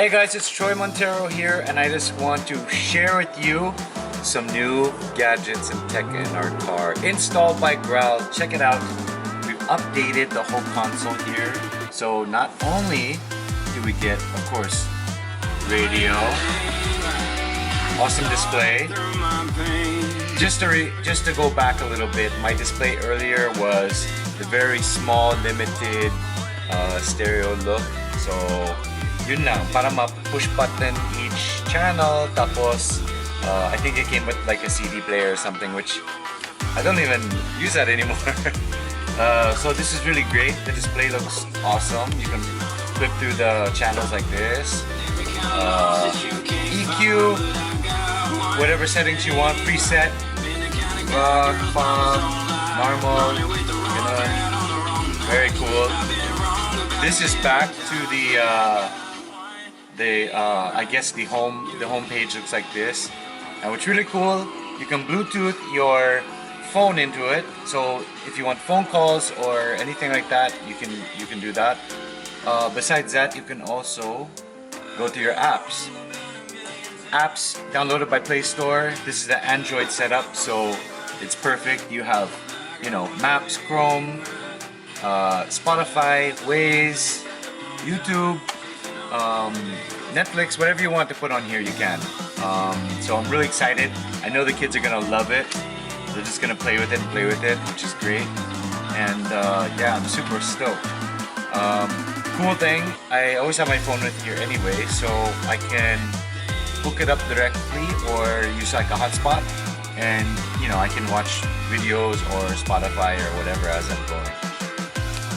Hey guys, it's Troy Montero here, and I just want to share with you some new gadgets and tech in our car installed by Growled. Check it out. We've updated the whole console here. So not only do we get, of course, radio, awesome display. Just to go back a little bit, my display earlier was the very small, limited stereo look. So yun lang, para ma-push button each channel. Tapos I think it came with like a CD player or something, which I don't even use that anymore. So this is really great. The display looks awesome. You can flip through the channels like this. EQ, whatever settings you want, preset, rock, pop, normal, very cool. This is back to I guess the home page looks like this. And what's really cool, you can Bluetooth your phone into it. So if you want phone calls or anything like that, you can do that. Besides that, you can also go to your apps. Apps downloaded by Play Store. This is the Android setup, so it's perfect. You have, Maps, Chrome, Spotify, Waze, YouTube, Netflix, whatever you want to put on here, you can. So I'm really excited. I know the kids are gonna love it. They're just gonna play with it, which is great. And yeah, I'm super stoked. Cool thing, I always have my phone with here anyway, so I can hook it up directly or use like a hotspot, and I can watch videos or Spotify or whatever as I'm going.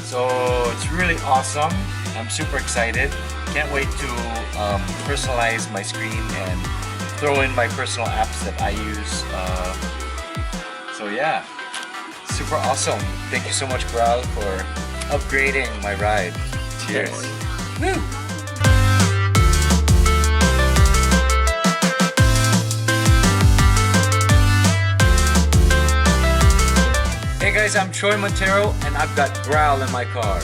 So it's really awesome. I'm super excited. Can't wait to personalize my screen and throw in my personal apps that I use. So yeah, super awesome. Thank you so much, Growled, for upgrading my ride. Cheers. Woo! Hey guys, I'm Troy Montero, and I've got Growled in my car.